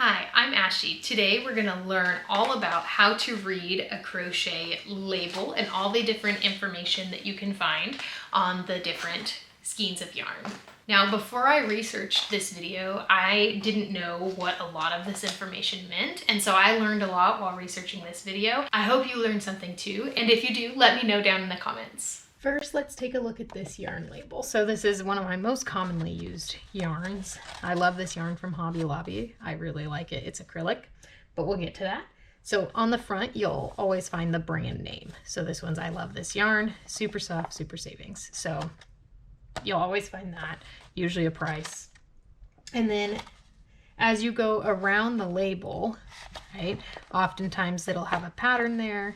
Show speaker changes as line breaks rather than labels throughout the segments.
Hi, I'm Ashley. Today we're going to learn all about how to read a crochet label and all the different information that you can find on the different skeins of yarn. Now, before I researched this video, I didn't know what a lot of this information meant, and so I learned a lot while researching this video. I hope you learned something too, and if you do, let me know down in the comments. First, let's take a look at this yarn label. So this is one of my most commonly used yarns. I love this yarn from Hobby Lobby. I really like it. It's acrylic, but we'll get to that. So on the front, you'll always find the brand name. So this one's I love this yarn, super soft, super savings. So you'll always find that, usually a price. And then as you go around the label, right, oftentimes it'll have a pattern there.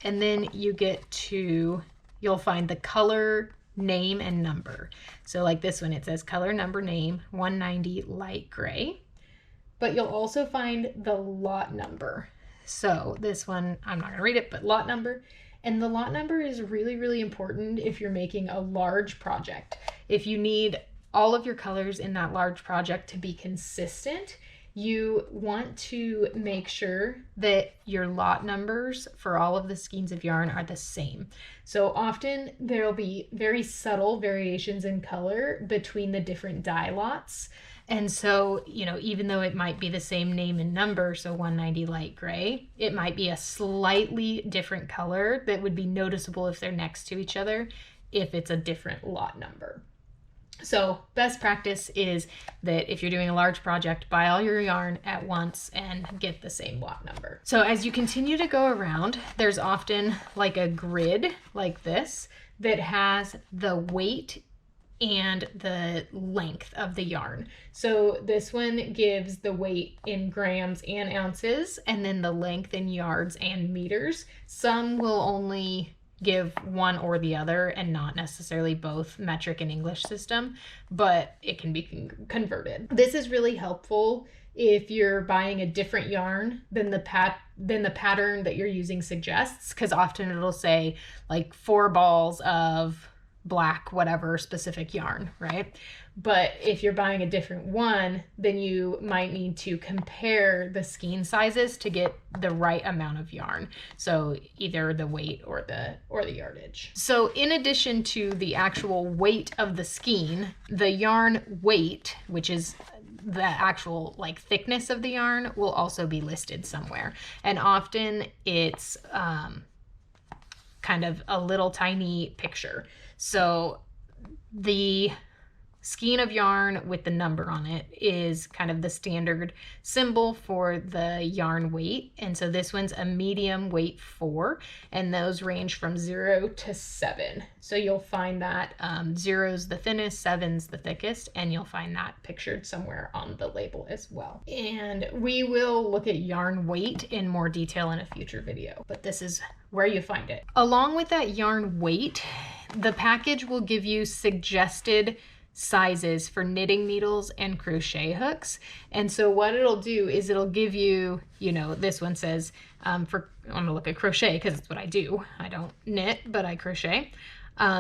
And then you get to, you'll find the color, name, and number. So like this one, it says color, number, name, 190 light gray. But you'll also find the lot number. So this one, I'm not gonna read it, but lot number. And the lot number is really, really important if you're making a large project. If you need all of your colors in that large project to be consistent, you want to make sure that your lot numbers for all of the skeins of yarn are the same. So often there'll be very subtle variations in color between the different dye lots. And so, you know, even though it might be the same name and number, so 190 light gray, it might be a slightly different color that would be noticeable if they're next to each other, if it's a different lot number. So best practice is that if you're doing a large project, buy all your yarn at once and get the same lot number. So as you continue to go around, there's often like a grid like this that has the weight and the length of the yarn. So this one gives the weight in grams and ounces, and then the length in yards and meters. Some will only give one or the other and not necessarily both metric and English system, but it can be converted. This is really helpful if you're buying a different yarn than the pattern that you're using suggests, because often it'll say like 4 balls of black whatever specific yarn, right? But if you're buying a different one, then you might need to compare the skein sizes to get the right amount of yarn. So either the weight or the yardage. So in addition to the actual weight of the skein, the yarn weight, which is the actual like thickness of the yarn, will also be listed somewhere. And often it's kind of a little tiny picture. So the skein of yarn with the number on it is kind of the standard symbol for the yarn weight. And so this one's a medium weight 4, and those range from 0 to 7. So you'll find that 0's the thinnest, 7's the thickest, and you'll find that pictured somewhere on the label as well. And we will look at yarn weight in more detail in a future video, but this is where you find it. Along with that yarn weight, the package will give you suggested sizes for knitting needles and crochet hooks. And so what it'll do is it'll give you, you know, this one says, I'm gonna look at crochet because it's what I do. I don't knit, but I crochet.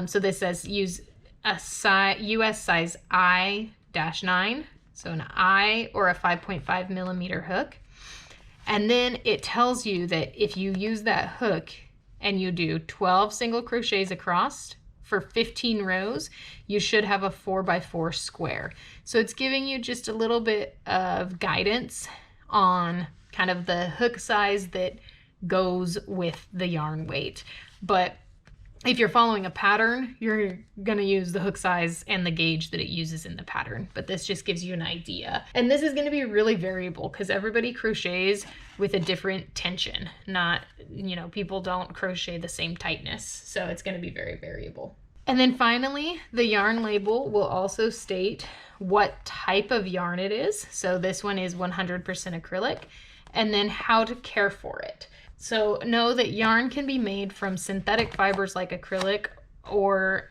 So this says use a US size I-9, so an I or a 5.5 millimeter hook. And then it tells you that if you use that hook and you do 12 single crochets across for 15 rows, you should have a 4x4 square. So it's giving you just a little bit of guidance on kind of the hook size that goes with the yarn weight. But if you're following a pattern, you're gonna use the hook size and the gauge that it uses in the pattern, but this just gives you an idea. And this is gonna be really variable because everybody crochets with a different tension. Not, you know, people don't crochet the same tightness, so it's gonna be very variable. And then finally, the yarn label will also state what type of yarn it is. So this one is 100% acrylic, and then how to care for it. So know that yarn can be made from synthetic fibers like acrylic or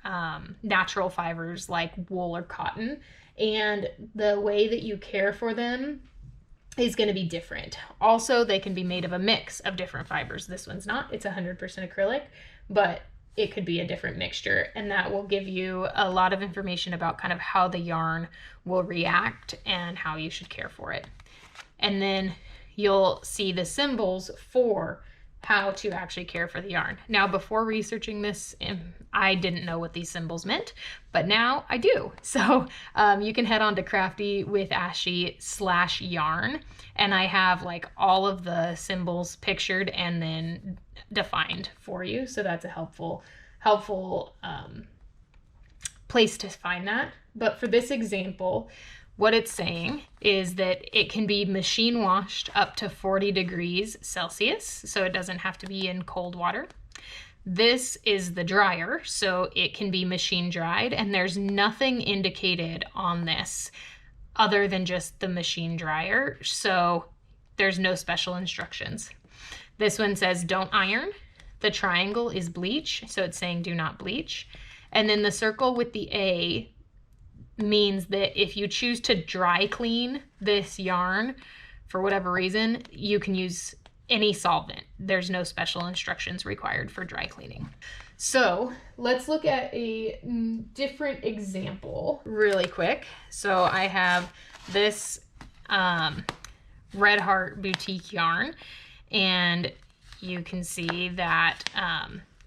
natural fibers like wool or cotton. And the way that you care for them is going to be different. Also, they can be made of a mix of different fibers. This one's not, it's 100% acrylic, but it could be a different mixture, and that will give you a lot of information about kind of how the yarn will react and how you should care for it. and then you'll see the symbols for how to actually care for the yarn. Now, before researching this, I didn't know what these symbols meant, but now I do. So you can head on to Crafty with Ashley/yarn, and I have like all of the symbols pictured and then defined for you. So that's a helpful place to find that. But for this example, what it's saying is that it can be machine washed up to 40 degrees Celsius, so it doesn't have to be in cold water. This is the dryer, so it can be machine dried, and there's nothing indicated on this other than just the machine dryer, so there's no special instructions. This one says don't iron. The triangle is bleach, so it's saying do not bleach. And then the circle with the A means that if you choose to dry clean this yarn for whatever reason, you can use any solvent. There's no special instructions required for dry cleaning. So let's look at a different example really quick. So I have this Red Heart boutique yarn, and you can see that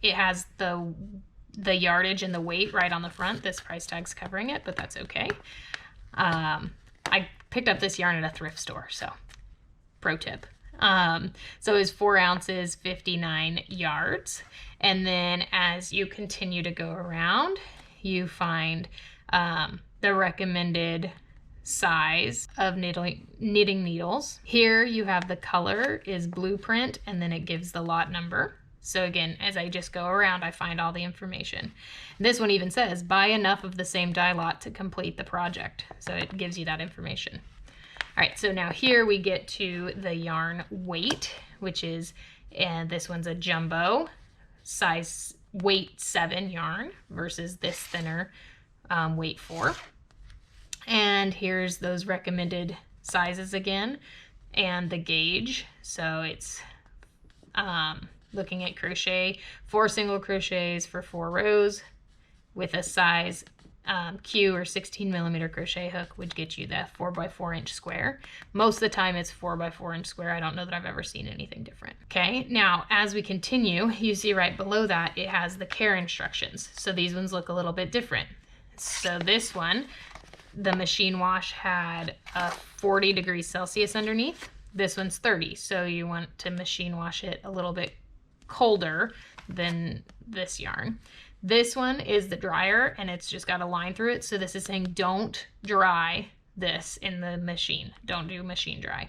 it has the yardage and the weight right on the front. This price tag's covering it, but that's okay. I picked up this yarn at a thrift store, so pro tip. So it's 4 ounces, 59 yards. And then as you continue to go around, you find the recommended size of knitting needles. Here you have the color is blueprint, and then it gives the lot number. So again, as I just go around, I find all the information. This one even says, buy enough of the same dye lot to complete the project. So it gives you that information. All right, so now here we get to the yarn weight, which is, and this one's a jumbo, size weight 7 yarn versus this thinner weight 4. And here's those recommended sizes again, and the gauge. So it's looking at crochet, 4 single crochets for 4 rows with a size Q or 16 millimeter crochet hook, which gets you the 4x4 inch square. Most of the time it's 4x4 inch square. I don't know that I've ever seen anything different. Okay, now as we continue, you see right below that it has the care instructions. So these ones look a little bit different. So this one, the machine wash had a 40 degrees Celsius underneath. This one's 30, so you want to machine wash it a little bit colder than this yarn. This one is the dryer, and it's just got a line through it. So this is saying don't dry this in the machine. Don't do machine dry.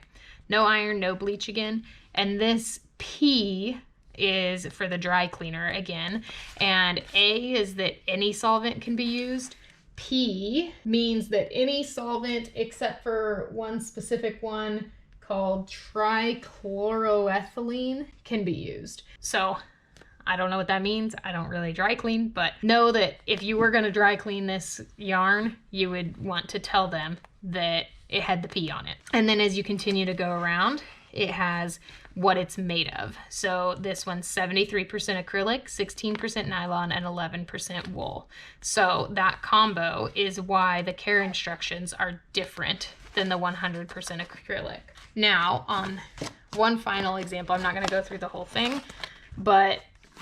No iron, no bleach again. And this P is for the dry cleaner again. And A is that any solvent can be used. P means that any solvent except for one specific one called trichloroethylene can be used. So I don't know what that means. I don't really dry clean, but know that if you were going to dry clean this yarn, you would want to tell them that it had the P on it. And then as you continue to go around, it has what it's made of. So this one's 73% acrylic, 16% nylon, and 11% wool. So that combo is why the care instructions are different than the 100% acrylic. Now, on one final example, I'm not going to go through the whole thing, but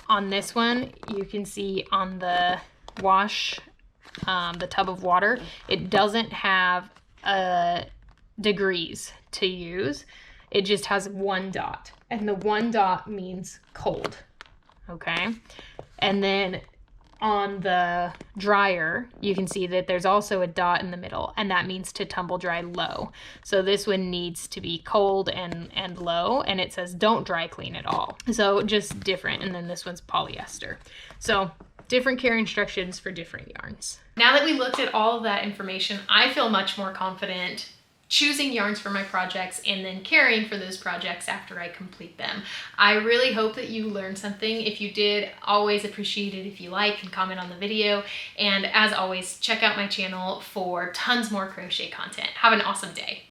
on this one, you can see on the wash, the tub of water, it doesn't have degrees to use. It just has 1 dot, and the 1 dot means cold, okay? And then on the dryer, you can see that there's also a dot in the middle, and that means to tumble dry low. So this one needs to be cold and low, and it says don't dry clean at all. So just different, and then this one's polyester. So different care instructions for different yarns. Now that we looked at all of that information, I feel much more confident choosing yarns for my projects and then caring for those projects after I complete them. I really hope that you learned something. If you did, always appreciate it if you like and comment on the video. And as always, check out my channel for tons more crochet content. Have an awesome day.